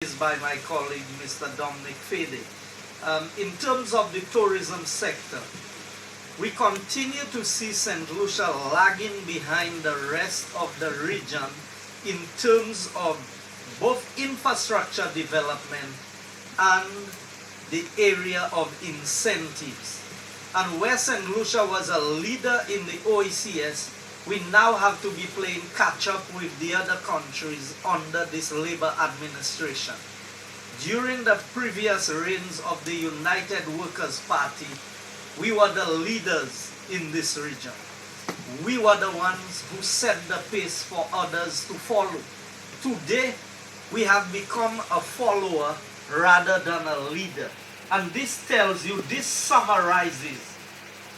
is by my colleague, Mr. Dominic Fede. In terms of the tourism sector, we continue to see Saint Lucia lagging behind the rest of the region in terms of both infrastructure development and the area of incentives. And where Saint Lucia was a leader in the OECS, we now have to be playing catch up with the other countries under this Labour administration. During the previous reigns of the United Workers' Party, we were the leaders in this region. We were the ones who set the pace for others to follow. Today, we have become a follower rather than a leader. And this tells you, this summarizes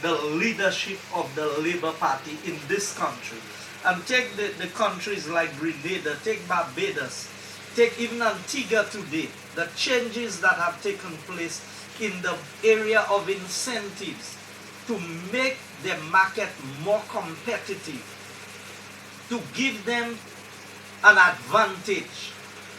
the leadership of the Labour Party in this country. And take the countries like Grenada, take Barbados, take even Antigua today, the changes that have taken place in the area of incentives to make the market more competitive, to give them an advantage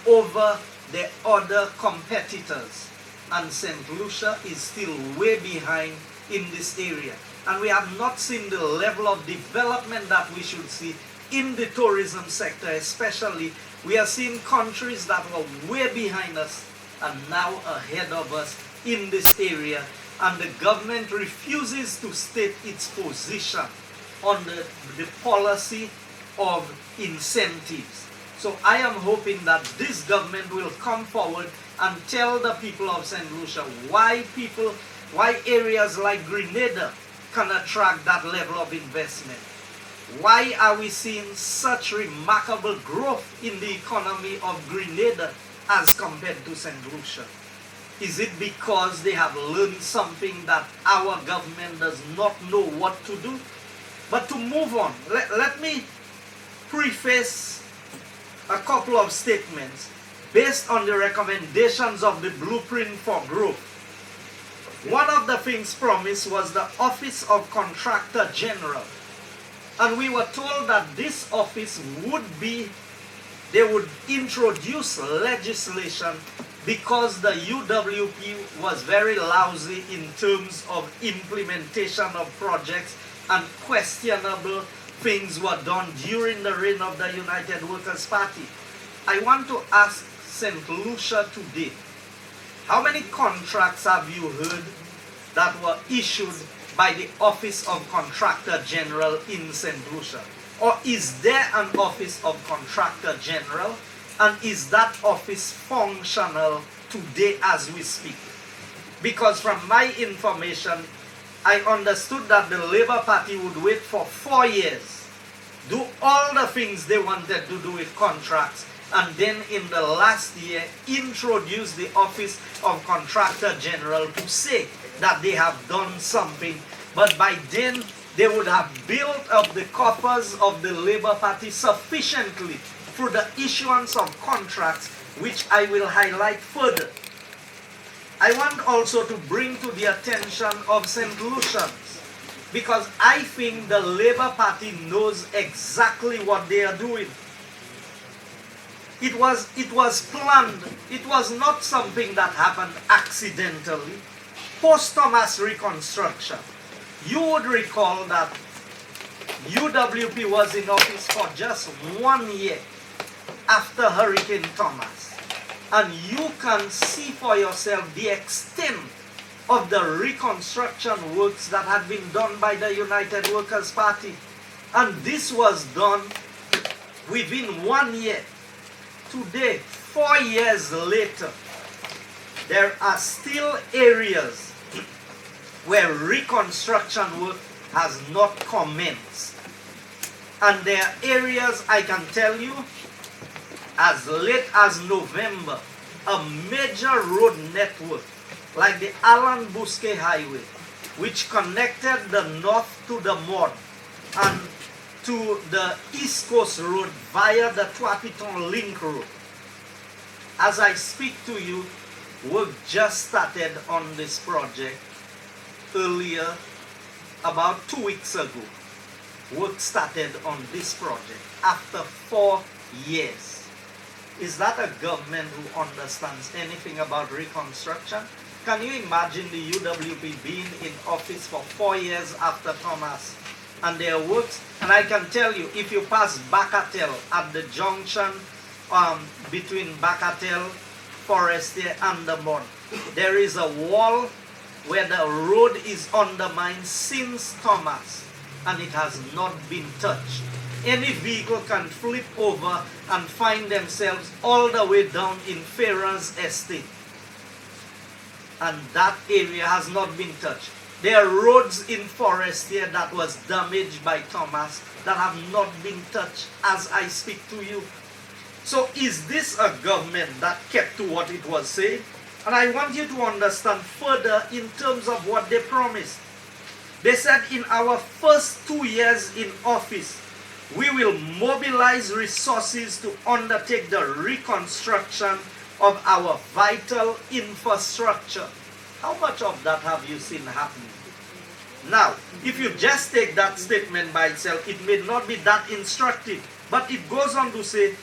over the other competitors. And Saint Lucia is still way behind in this area. And we have not seen the level of development that we should see in the tourism sector especially. We are seeing countries that were way behind us and now ahead of us in this area. And the government refuses to state its position on the policy of incentives. So I am hoping that this government will come forward and tell the people of Saint Lucia why areas like Grenada can attract that level of investment. Why are we seeing such remarkable growth in the economy of Grenada as compared to Saint Lucia? Is it because they have learned something that our government does not know what to do? But to move on, let me preface a couple of statements based on the recommendations of the Blueprint for Growth. One of the things promised was the Office of Contractor General. And we were told that this office they would introduce legislation because the UWP was very lousy in terms of implementation of projects and questionable things were done during the reign of the United Workers' Party. I want to ask Saint Lucia today, how many contracts have you heard that were issued by the Office of Contractor General in Saint Lucia? Or is there an Office of Contractor General, and is that office functional today as we speak? Because from my information, I understood that the Labour Party would wait for 4 years, do all the things they wanted to do with contracts, and then in the last year introduce the Office of Contractor General to say that they have done something. But by then, they would have built up the coffers of the Labour Party sufficiently through the issuance of contracts, which I will highlight further. I want also to bring to the attention of Saint Lucians, because I think the Labour Party knows exactly what they are doing. It was planned. It was not something that happened accidentally. Post-Thomas Reconstruction, you would recall that UWP was in office for just 1 year after Hurricane Thomas. And you can see for yourself the extent of the reconstruction works that had been done by the United Workers' Party. And this was done within 1 year. Today, 4 years later, there are still areas where reconstruction work has not commenced. And there are areas, I can tell you, as late as November, a major road network like the Alan Bousquet Highway, which connected the north to the north and to the East Coast Road via the Trois-Pitons Link Road. As I speak to you, work just started on this project earlier, about 2 weeks ago. Work started on this project after 4 years. Is that a government who understands anything about reconstruction? Can you imagine the UWP being in office for 4 years after Thomas and their works? And I can tell you, if you pass Bacatel at the junction between Bacatel, Forestier and the Mont, there is a wall where the road is undermined since Thomas, and it has not been touched. Any vehicle can flip over and find themselves all the way down in Farrah's estate. And that area has not been touched. There are roads in Forestier that was damaged by Thomas that have not been touched as I speak to you. So is this a government that kept to what it was saying? And I want you to understand further in terms of what they promised. They said in our first 2 years in office, we will mobilize resources to undertake the reconstruction of our vital infrastructure. How much of that have you seen happening? Now, if you just take that statement by itself, it may not be that instructive. But it goes on to say,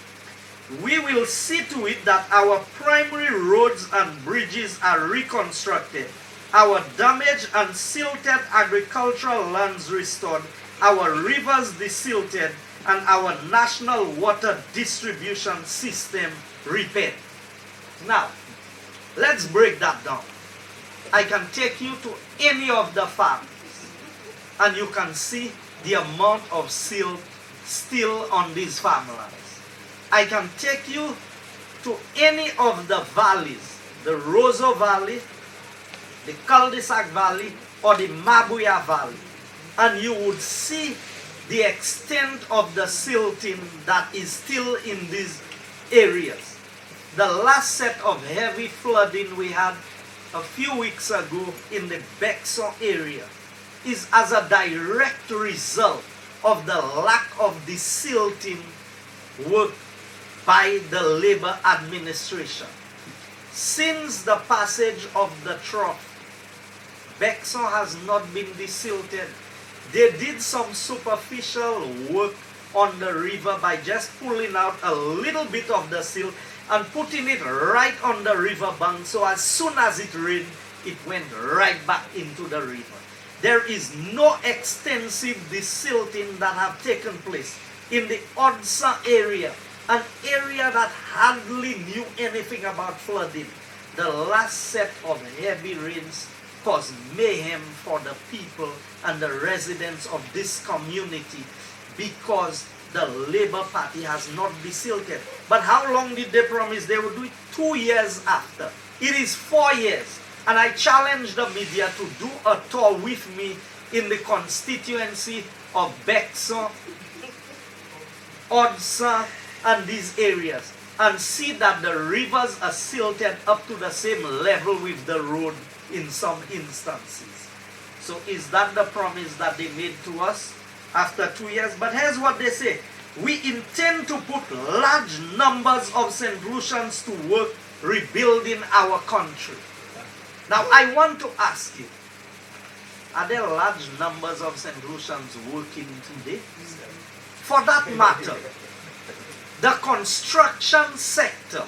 we will see to it that our primary roads and bridges are reconstructed, our damaged and silted agricultural lands restored, our rivers desilted, and our national water distribution system repaired. Now, let's break that down. I can take you to any of the farms, and you can see the amount of silt still on these farmlands. I can take you to any of the valleys, the Roseau Valley, the Cul-de-Sac Valley, or the Mabuya Valley, and you would see the extent of the silting that is still in these areas. The last set of heavy flooding we had a few weeks ago in the Bexon area is as a direct result of the lack of desilting work by the Labour administration. Since the passage of the trough, Bexon has not been desilted. They did some superficial work on the river by just pulling out a little bit of the silt and putting it right on the river bank, so as soon as it rained, it went right back into the river. There is no extensive desilting that have taken place in the Odsa area, an area that hardly knew anything about flooding. The last set of heavy rains caused mayhem for the people and the residents of this community because the Labour Party has not desilted. But how long did they promise they would do it? 2 years after. It is 4 years. And I challenge the media to do a tour with me in the constituency of Bexon, Odsa, and these areas, and see that the rivers are silted up to the same level with the road in some instances. So is that the promise that they made to us after 2 years? But here's what they say. We intend to put large numbers of St. Lucians to work rebuilding our country. Now I want to ask you, are there large numbers of St. Lucians working today? For that matter, the construction sector,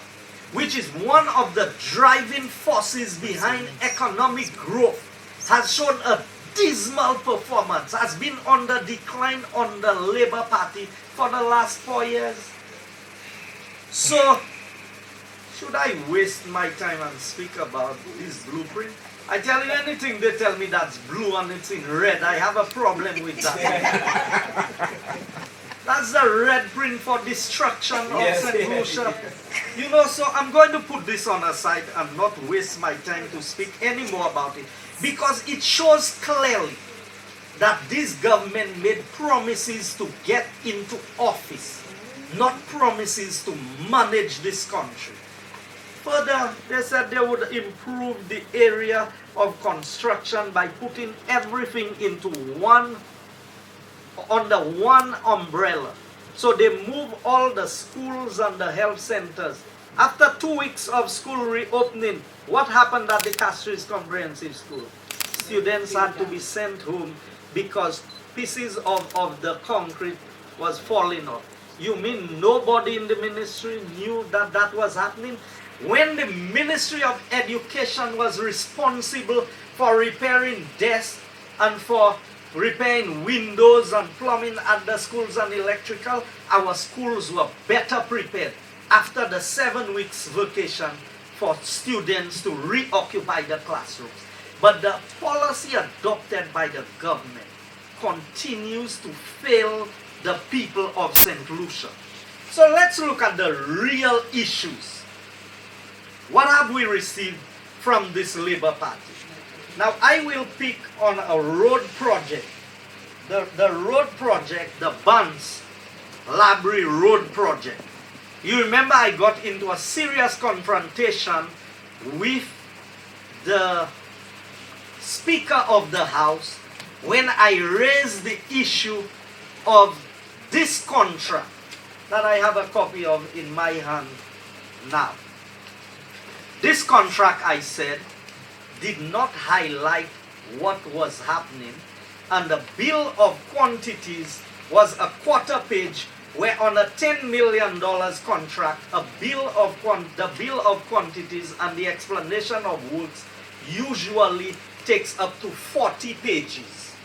which is one of the driving forces behind economic growth, has shown a dismal performance, has been on the decline on the Labour Party for the last 4 years. So, should I waste my time and speak about this blueprint? I tell you, anything they tell me that's blue and it's in red, I have a problem with that. That's the red print for destruction of St. Lucia. You know, so I'm going to put this on aside and not waste my time to speak any more about it, because it shows clearly that this government made promises to get into office, not promises to manage this country. Further, they said they would improve the area of construction by putting everything into under one umbrella. So they move all the schools and the health centers. After 2 weeks of school reopening, what happened at the Castries Comprehensive School? Students had to be sent home because pieces of the concrete was falling off. You mean nobody in the ministry knew that that was happening? When the Ministry of Education was responsible for repairing desks and for repairing windows and plumbing at the schools and electrical, our schools were better prepared after the 7 weeks vacation for students to reoccupy the classrooms. But the policy adopted by the government continues to fail the people of Saint Lucia. So let's look at the real issues. What have we received from this Labour Party? Now I will pick on a road project. The road project, the Bans Labrie Road project. You remember I got into a serious confrontation with the Speaker of the House when I raised the issue of this contract that I have a copy of in my hand now. This contract, I said, did not highlight what was happening, and the bill of quantities was a quarter page, where on a $10 million contract, the bill of quantities and the explanation of works usually takes up to 40 pages.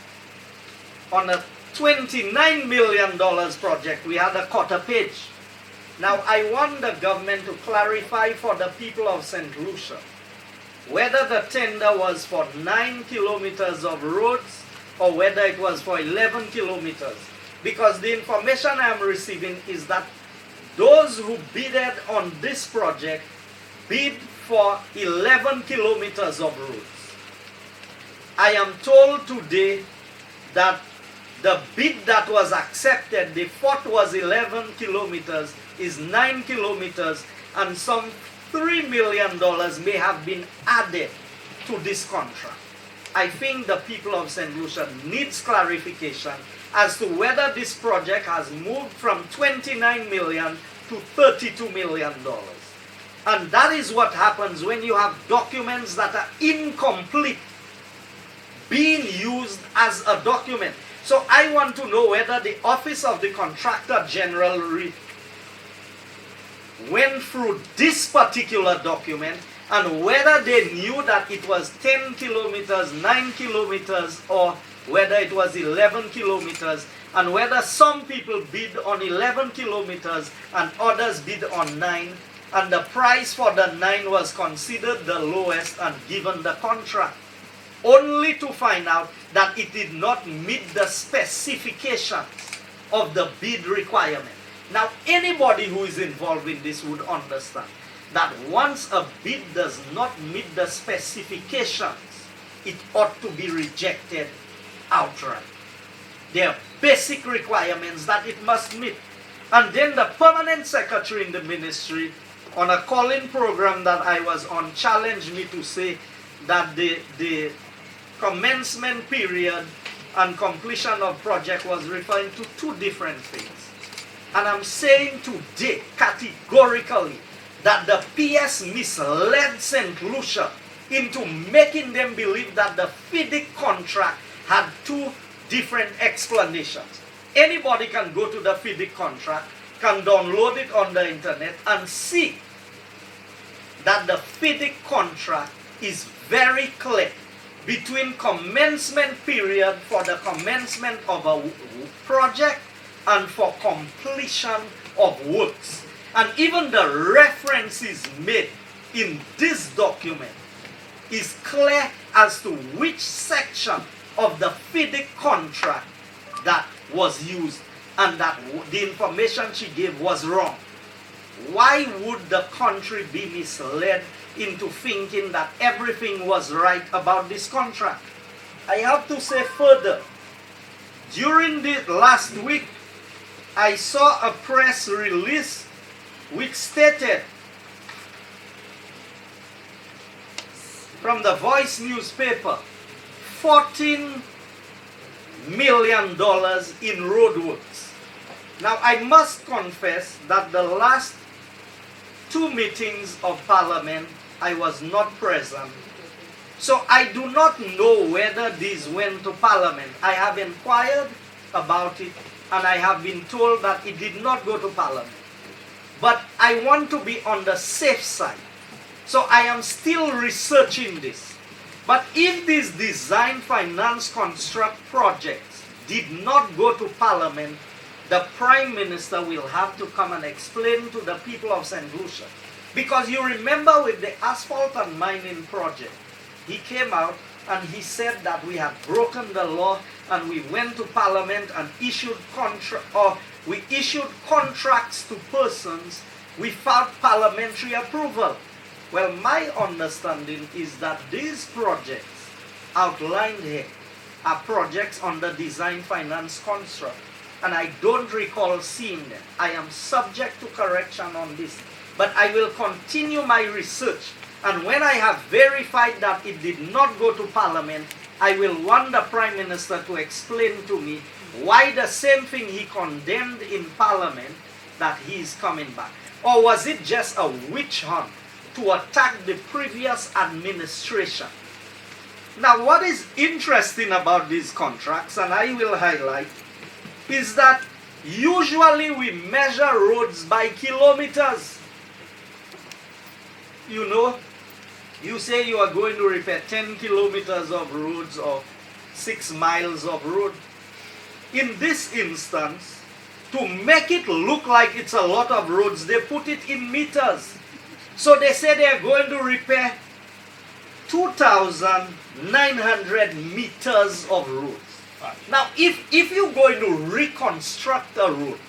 On a $29 million project, we had a quarter page. Now, I want the government to clarify for the people of Saint Lucia whether the tender was for 9 kilometers of roads or whether it was for 11 kilometers. Because the information I am receiving is that those who bidded on this project bid for 11 kilometers of roads. I am told today that the bid that was accepted, the FOT was 11 kilometers, is 9 kilometers, and some $3 million may have been added to this contract. I think the people of Saint Lucia needs clarification as to whether this project has moved from $29 million to $32 million. And that is what happens when you have documents that are incomplete being used as a document. So I want to know whether the Office of the Contractor General went through this particular document and whether they knew that it was 10 kilometers, 9 kilometers, or whether it was 11 kilometers, and whether some people bid on 11 kilometers and others bid on 9, and the price for the 9 was considered the lowest and given the contract, only to find out that it did not meet the specifications of the bid requirement. Now, anybody who is involved in this would understand that once a bid does not meet the specifications, it ought to be rejected outright. There are basic requirements that it must meet. And then the permanent secretary in the ministry, on a call-in program that I was on, challenged me to say that the commencement period and completion of project was referring to two different things. And I'm saying today categorically that the PS misled Saint Lucia into making them believe that the FIDIC contract had two different explanations. Anybody can go to the FIDIC contract, can download it on the internet and see that the FIDIC contract is very clear between commencement period for the commencement of a project and for completion of works. And even the references made in this document is clear as to which section of the FIDIC contract that was used and that the information she gave was wrong. Why would the country be misled into thinking that everything was right about this contract? I have to say further, during the last week, I saw a press release which stated from the Voice newspaper, $14 million in roadworks. Now, I must confess that the last two meetings of Parliament, I was not present. So I do not know whether these went to Parliament. I have inquired about it, and I have been told that it did not go to Parliament. But I want to be on the safe side. So I am still researching this. But if these design, finance, construct projects did not go to Parliament, the Prime Minister will have to come and explain to the people of Saint Lucia. Because you remember with the asphalt and mining project, he came out and he said that we had broken the law, and we went to Parliament and issued contracts to persons without parliamentary approval. Well, my understanding is that these projects outlined here are projects under design, finance, construct, and I don't recall seeing them. I am subject to correction on this, but I will continue my research, and when I have verified that it did not go to Parliament, I will want the Prime Minister to explain to me why the same thing he condemned in Parliament, that he is coming back. Or was it just a witch hunt to attack the previous administration? Now, what is interesting about these contracts, and I will highlight, is that usually we measure roads by kilometers. You know, you say you are going to repair 10 kilometers of roads or 6 miles of road. In this instance, to make it look like it's a lot of roads, they put it in meters. So they say they are going to repair 2,900 meters of roads. Now, if you're going to reconstruct a road,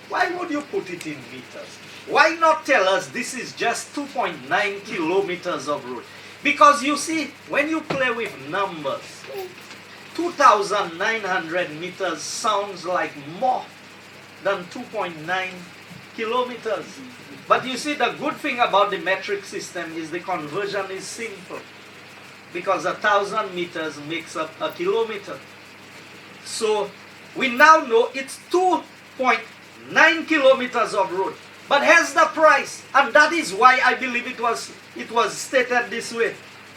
why would you put it in meters? Why not tell us this is just 2.9 kilometers of road? Because you see, when you play with numbers, 2,900 meters sounds like more than 2.9 kilometers. But you see, the good thing about the metric system is the conversion is simple, because 1,000 meters makes up a kilometer. So we now know it's 2.9 kilometers of road. But here's the price, and that is why I believe it was stated this way.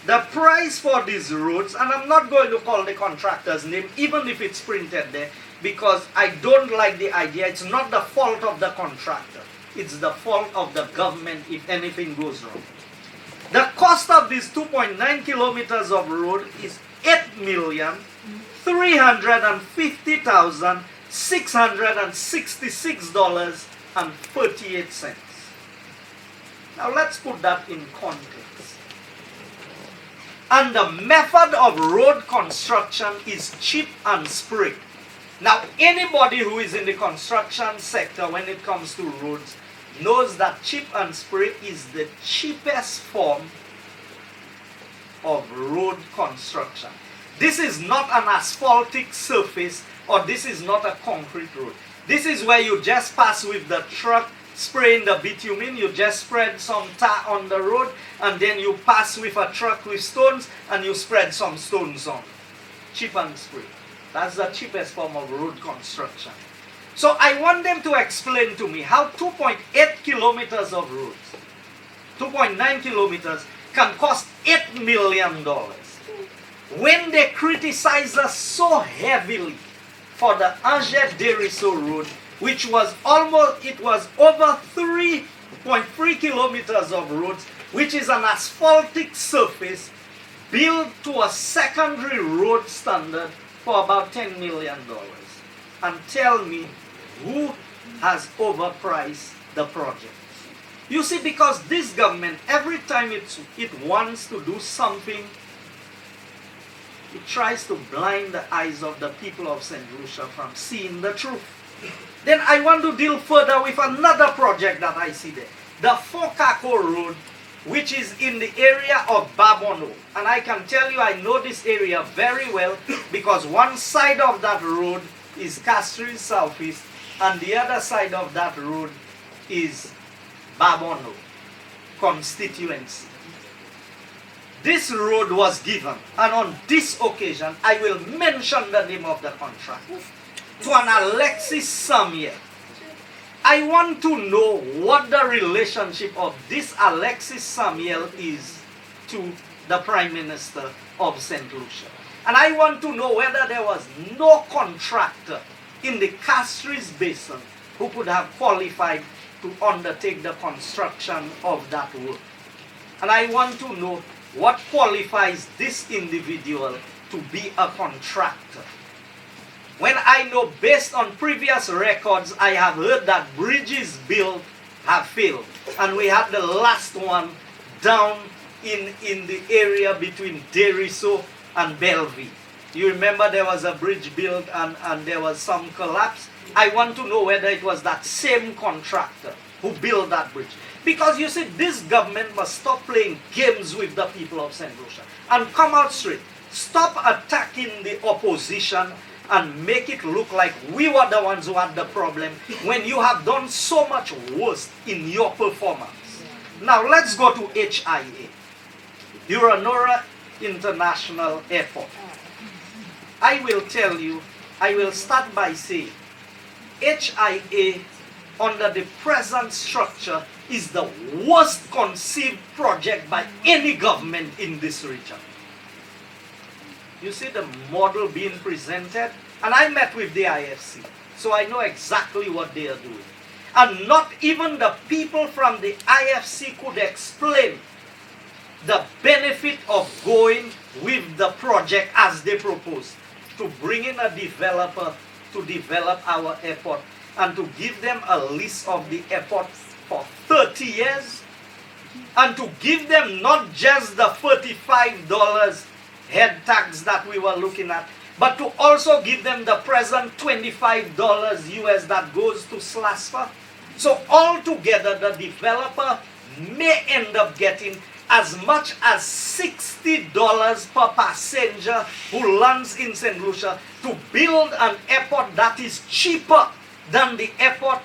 The price for these roads, and I'm not going to call the contractor's name, even if it's printed there, because I don't like the idea. It's not the fault of the contractor. It's the fault of the government if anything goes wrong. The cost of these 2.9 kilometers of road is $8,350,666.38. Now let's put that in context. And the method of road construction is chip and spray. Now, anybody who is in the construction sector when it comes to roads knows that chip and spray is the cheapest form of road construction. This is not an asphaltic surface, or this is not a concrete road. This is where you just pass with the truck spraying the bitumen, you just spread some tar on the road, and then you pass with a truck with stones, and you spread some stones on. Chip and spray. That's the cheapest form of road construction. So I want them to explain to me how 2.8 kilometers of roads, 2.9 kilometers, can cost $8 million. When they criticize us so heavily for the Angers-Deriso road, which was over 3.3 kilometers of roads, which is an asphaltic surface built to a secondary road standard for about $10 million. And tell me who has overpriced the project. You see, because this government, every time it wants to do something, it tries to blind the eyes of the people of Saint Lucia from seeing the truth. Then I want to deal further with another project that I see there. The Fokako Road, which is in the area of Babono. And I can tell you, I know this area very well, because one side of that road is Castries Southeast, and the other side of that road is Babono constituency. This road was given, and on this occasion, I will mention the name of the contractor, to an Alexis Samuel. I want to know what the relationship of this Alexis Samuel is to the Prime Minister of Saint Lucia. And I want to know whether there was no contractor in the Castries Basin who could have qualified to undertake the construction of that work. And I want to know what qualifies this individual to be a contractor. When I know based on previous records, I have heard that bridges built have failed. And we had the last one down in the area between Deriso and Bellevue. You remember there was a bridge built and there was some collapse. I want to know whether it was that same contractor who built that bridge. Because you see, this government must stop playing games with the people of Saint Lucia and come out straight. Stop attacking the opposition and make it look like we were the ones who had the problem when you have done so much worse in your performance. Now let's go to HIA, Uranora International Airport. I will tell you, I will start by saying, HIA under the present structure is the worst conceived project by any government in this region. You see the model being presented, and I met with the IFC, so I know exactly what they are doing. And not even the people from the IFC could explain the benefit of going with the project as they proposed, to bring in a developer to develop our airport and to give them a lease of the airport for 30 years and to give them not just the $35 head tax that we were looking at, but to also give them the present $25 US that goes to SLASPA. So altogether, the developer may end up getting as much as $60 per passenger who lands in Saint Lucia to build an airport that is cheaper than the airport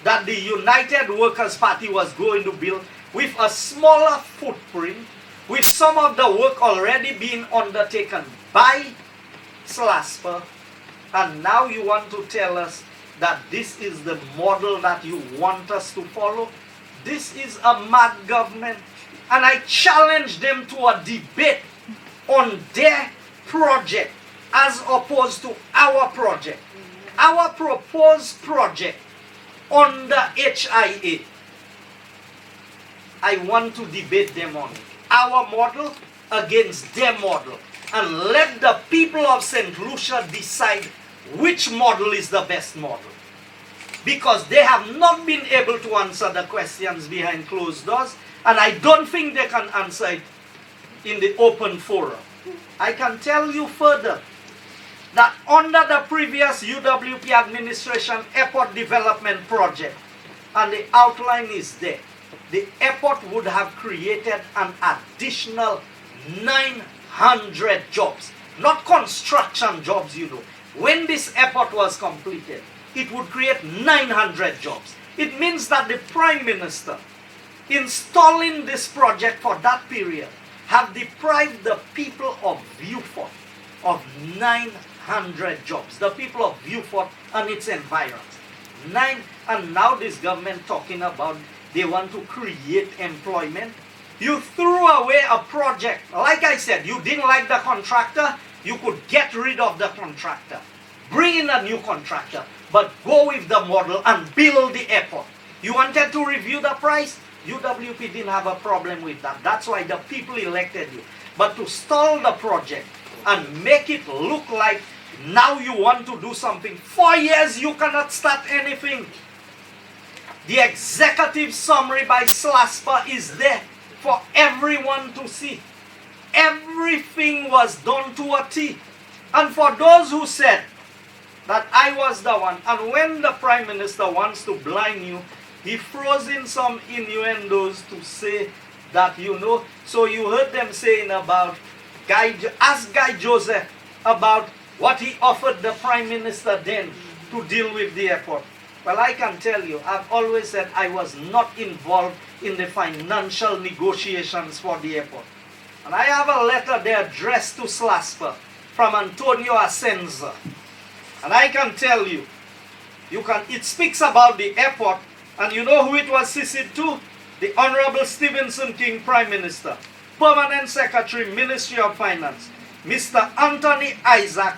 that the United Workers' Party was going to build, with a smaller footprint, with some of the work already being undertaken by SLASPA. And now you want to tell us that this is the model that you want us to follow? This is a mad government. And I challenge them to a debate on their project as opposed to our project. Our proposed project under HIA, I want to debate them on it. Our model against their model. And let the people of Saint Lucia decide which model is the best model. Because they have not been able to answer the questions behind closed doors. And I don't think they can answer it in the open forum. I can tell you further that under the previous UWP administration airport development project, and the outline is there, the airport would have created an additional 900 jobs. Not construction jobs, you know. When this airport was completed, it would create 900 jobs. It means that the Prime Minister, installing this project for that period, have deprived the people of Beaufort of 900 jobs. The people of Beaufort and its environs. And now this government talking about they want to create employment. You threw away a project. Like I said, you didn't like the contractor, you could get rid of the contractor. Bring in a new contractor, but go with the model and build the airport. You wanted to review the price? UWP didn't have a problem with that. That's why the people elected you. But to stall the project and make it look like now you want to do something. 4 years you cannot start anything. The executive summary by SLASPA is there for everyone to see. Everything was done to a T. And for those who said that I was the one, and when the Prime Minister wants to blind you, he throws in some innuendos to say that, you know, so you heard them saying about ask Guy Joseph about what he offered the Prime Minister then to deal with the airport. Well, I can tell you, I've always said I was not involved in the financial negotiations for the airport. And I have a letter there addressed to SLASPA from Antonio Asenza. And I can tell you, it speaks about the airport, and you know who it was CC'd to? The Honorable Stevenson King, Prime Minister, Permanent Secretary, Ministry of Finance, Mr. Anthony Isaac,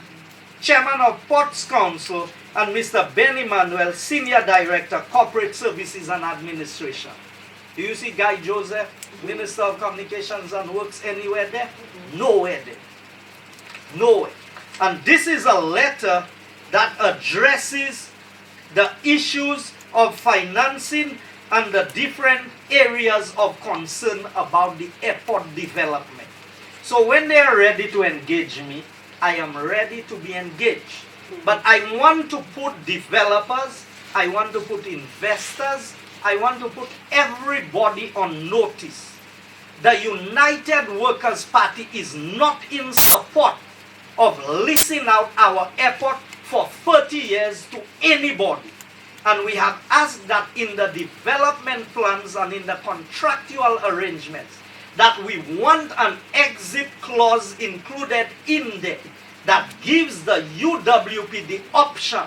Chairman of Ports Council, and Mr. Ben Emmanuel, Senior Director, Corporate Services and Administration. Do you see Guy Joseph, Minister of Communications and Works, anywhere there? Nowhere there. Nowhere. And this is a letter that addresses the issues of financing and the different areas of concern about the airport development. So when they are ready to engage me, I am ready to be engaged. But I want to put developers, I want to put investors, I want to put everybody on notice. The United Workers' Party is not in support of leasing out our airport for 30 years to anybody. And we have asked that in the development plans and in the contractual arrangements, that we want an exit clause included in there that gives the UWP the option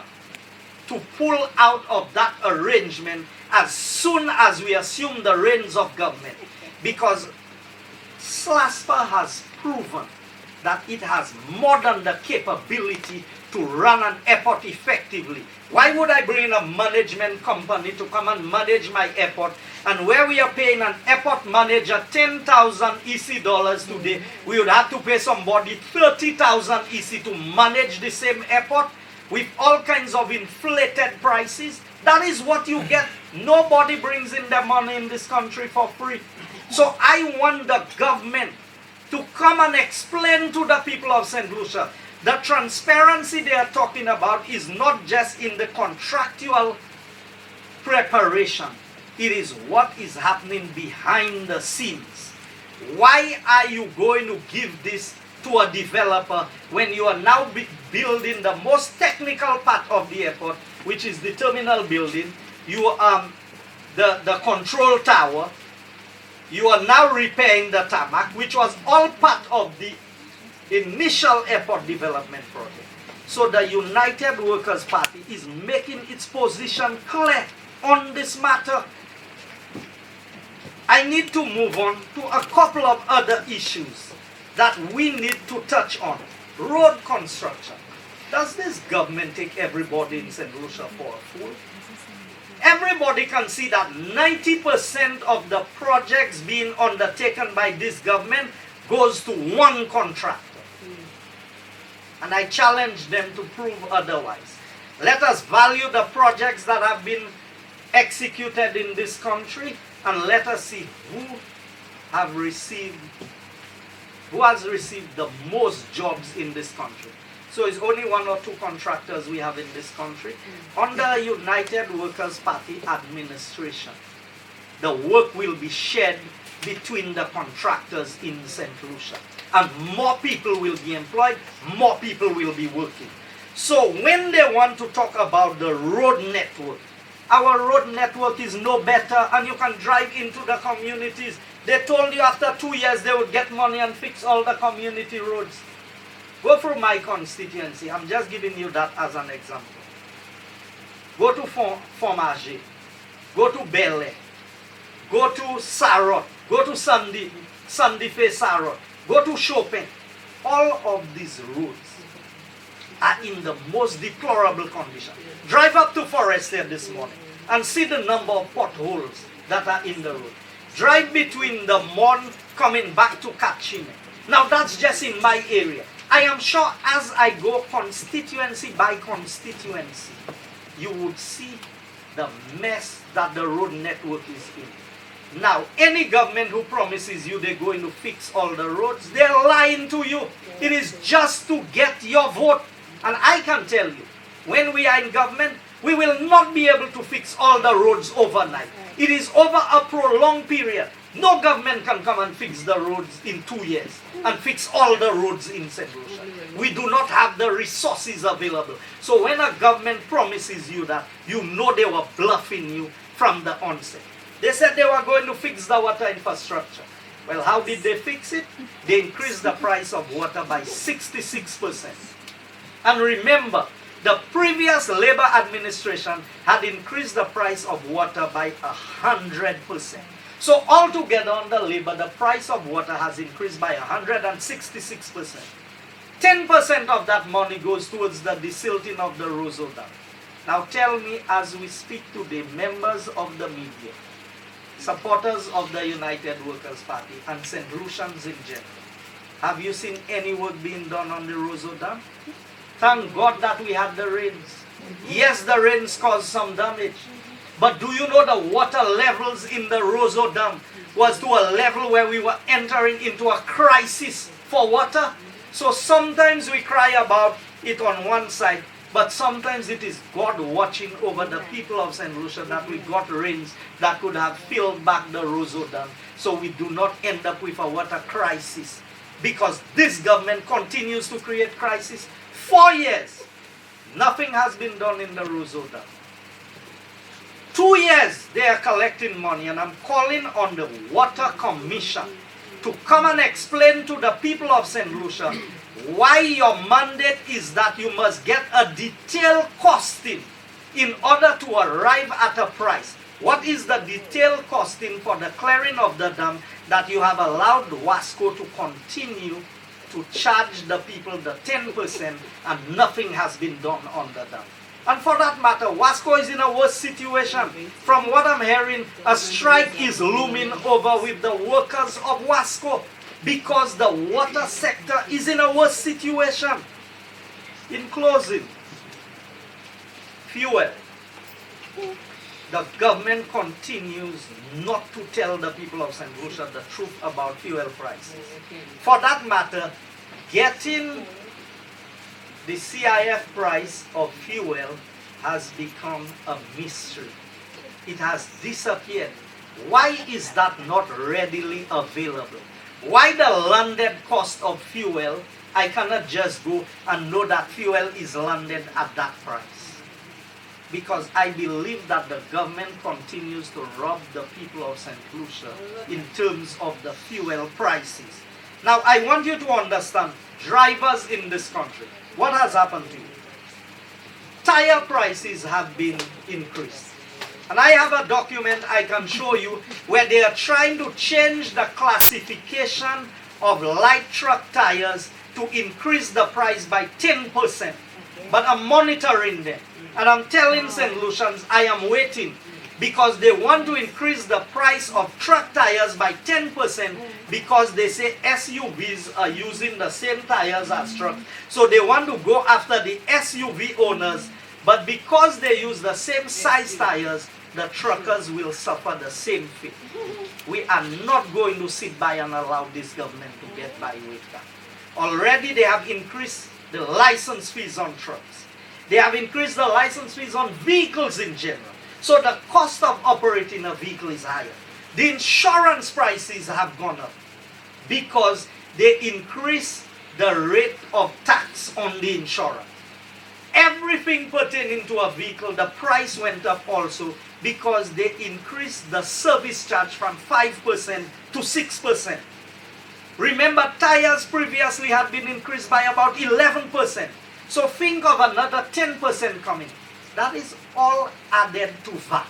to pull out of that arrangement as soon as we assume the reins of government. Because SLASPA has proven that it has more than the capability to run an airport effectively. Why would I bring in a management company to come and manage my airport, and where we are paying an airport manager 10,000 EC dollars today, we would have to pay somebody 30,000 EC to manage the same airport with all kinds of inflated prices? That is what you get. Nobody brings in their money in this country for free. So I want the government to come and explain to the people of Saint Lucia. The transparency they are talking about is not just in the contractual preparation. It is what is happening behind the scenes. Why are you going to give this to a developer when you are now building the most technical part of the airport, which is the terminal building, the control tower, you are now repairing the tarmac, which was all part of the initial airport development project. So the United Workers' Party is making its position clear on this matter. I need to move on to a couple of other issues that we need to touch on. Road construction. Does this government take everybody in Saint Lucia for a fool? Everybody can see that 90% of the projects being undertaken by this government goes to one contractor. And I challenge them to prove otherwise. Let us value the projects that have been executed in this country, and let us see who has received the most jobs in this country. So it's only one or two contractors we have in this country. Under United Workers' Party administration, the work will be shared between the contractors in Saint Lucia. And more people will be employed, more people will be working. So when they want to talk about the road network, our road network is no better, and you can drive into the communities. They told you after 2 years they would get money and fix all the community roads. Go through my constituency. I'm just giving you that as an example. Go to Formage. Go to Bel Air. Go to Sarot. Go to Sandy Fe Sarot. Go to Chopin. All of these roads are in the most deplorable condition. Drive up to Forestier this morning and see the number of potholes that are in the road. Drive between the Mon coming back to Kachine. Now that's just in my area. I am sure as I go constituency by constituency, you would see the mess that the road network is in. Now, any government who promises you they're going to fix all the roads, they're lying to you. It is just to get your vote. And I can tell you, when we are in government, we will not be able to fix all the roads overnight. It is over a prolonged period. No government can come and fix the roads in 2 years and fix all the roads in Saint Lucia. We do not have the resources available. So when a government promises you that, you know they were bluffing you from the onset. They said they were going to fix the water infrastructure. Well, how did they fix it? They increased the price of water by 66%. And remember, the previous Labour administration had increased the price of water by 100%. So altogether under Labour, the price of water has increased by 166%. 10% of that money goes towards the desilting of the Roseau Dam. Now tell me, as we speak today, members of the media, supporters of the United Workers' Party, and St. Lucians in general, have you seen any work being done on the Roseau Dam? Thank God that we had the rains. Yes, the rains caused some damage. But do you know the water levels in the Roseau Dam was to a level where we were entering into a crisis for water? So sometimes we cry about it on one side, but sometimes it is God watching over the people of Saint Lucia that we got rains that could have filled back the Roseau Dam, so we do not end up with a water crisis. Because this government continues to create crisis. 4 years, nothing has been done in the Roseau Dam. 2 years, they are collecting money, and I'm calling on the Water Commission to come and explain to the people of St. Lucia why your mandate is that you must get a detailed costing in order to arrive at a price. What is the detailed costing for the clearing of the dam that you have allowed WASCO to continue to charge the people the 10% and nothing has been done on the dam? And for that matter, WASCO is in a worse situation. From what I'm hearing, a strike is looming over with the workers of WASCO because the water sector is in a worse situation. In closing, fuel. The government continues not to tell the people of St. Lucia the truth about fuel prices. For that matter, getting the CIF price of fuel has become a mystery. It has disappeared. Why is that not readily available? Why the landed cost of fuel? I cannot just go and know that fuel is landed at that price. Because I believe that the government continues to rob the people of St. Lucia in terms of the fuel prices. Now, I want you to understand, drivers in this country, what has happened to you? Tire prices have been increased. And I have a document I can show you where they are trying to change the classification of light truck tires to increase the price by 10%. But I'm monitoring them. And I'm telling St. Lucians, I am waiting, because they want to increase the price of truck tires by 10% because they say SUVs are using the same tires as trucks. So they want to go after the SUV owners, but because they use the same size tires, the truckers will suffer the same fate. We are not going to sit by and allow this government to get by with that. Already they have increased the license fees on trucks. They have increased the license fees on vehicles in general. So the cost of operating a vehicle is higher. The insurance prices have gone up because they increase the rate of tax on the insurance. Everything pertaining to a vehicle, the price went up also because they increased the service charge from 5% to 6%. Remember, tires previously had been increased by about 11%. So think of another 10% coming. That is all added to VAT.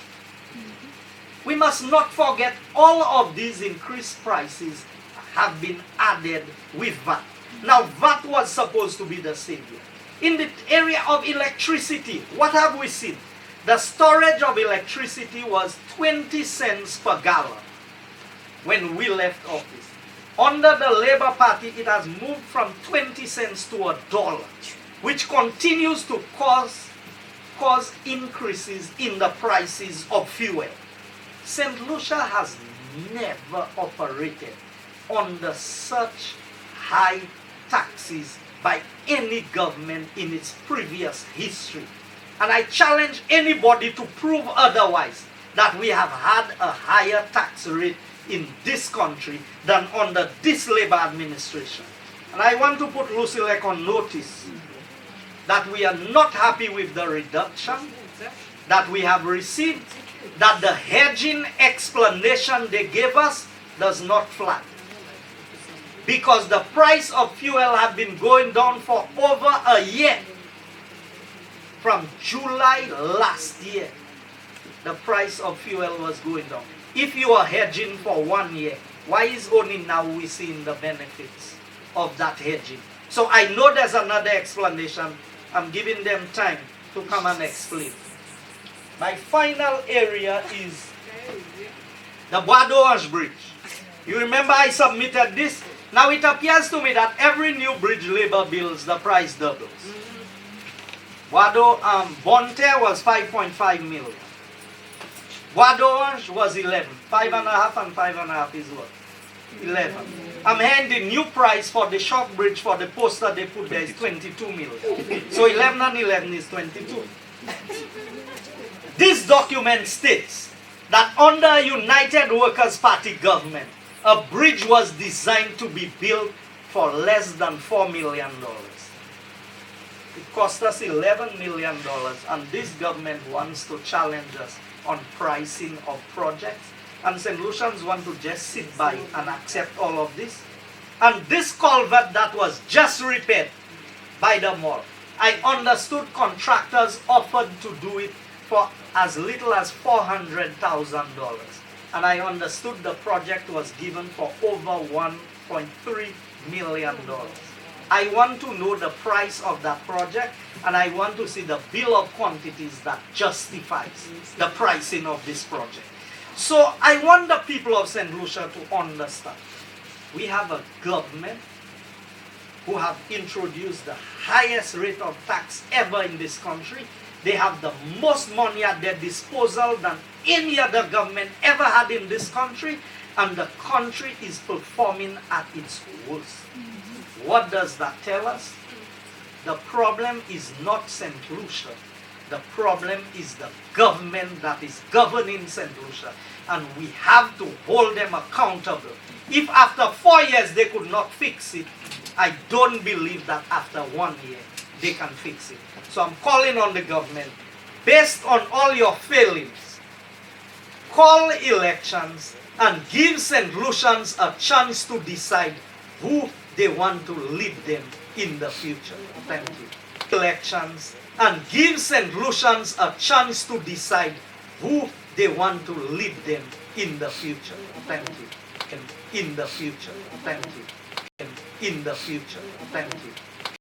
We must not forget all of these increased prices have been added with VAT. Now, VAT was supposed to be the savior. In the area of electricity, what have we seen? The storage of electricity was 20 cents per gallon when we left office. Under the Labour Party, it has moved from 20 cents to $1, which continues to cause increases in the prices of fuel. St. Lucia has never operated under such high taxes by any government in its previous history. And I challenge anybody to prove otherwise, that we have had a higher tax rate in this country than under this Labour administration. And I want to put Lucilec on notice that we are not happy with the reduction that we have received, that the hedging explanation they gave us does not fly. Because the price of fuel have been going down for over a year. From July last year, the price of fuel was going down. If you are hedging for 1 year, why is only now we seeing the benefits of that hedging? So I know there's another explanation. I'm giving them time to come and explain. My final area is the Bois d'Orange Bridge. You remember I submitted this? Now it appears to me that every new bridge labor builds, the price doubles. Bonte was 5.5 million. Bois d'Orange was 11. 5.5 and 5.5 is what? 11. I'm hearing the new price for the short bridge for the poster they put there is 22 million. So 11 and 11 is 22. This document states that under United Workers' Party government, a bridge was designed to be built for less than $4 million. It cost us $11 million, and this government wants to challenge us on pricing of projects. And St. Lucians want to just sit by and accept all of this. And this culvert that was just repaired by the mall, I understood contractors offered to do it for as little as $400,000. And I understood the project was given for over $1.3 million. I want to know the price of that project, and I want to see the bill of quantities that justifies the pricing of this project. So I want the people of St. Lucia to understand. We have a government who have introduced the highest rate of tax ever in this country. They have the most money at their disposal than any other government ever had in this country, and the country is performing at its worst. What does that tell us? The problem is not St. Lucia. The problem is the government that is governing St. Lucia, and we have to hold them accountable. If after 4 years they could not fix it, I don't believe that after 1 year they can fix it. So I'm calling on the government, based on all your failings, call elections and give St. Lucians a chance to decide who they want to lead them in the future. Thank you. Elections and give St. Lucians a chance to decide who they want to lead them in the future. Thank you. In the future. Thank you. In the future. Thank you.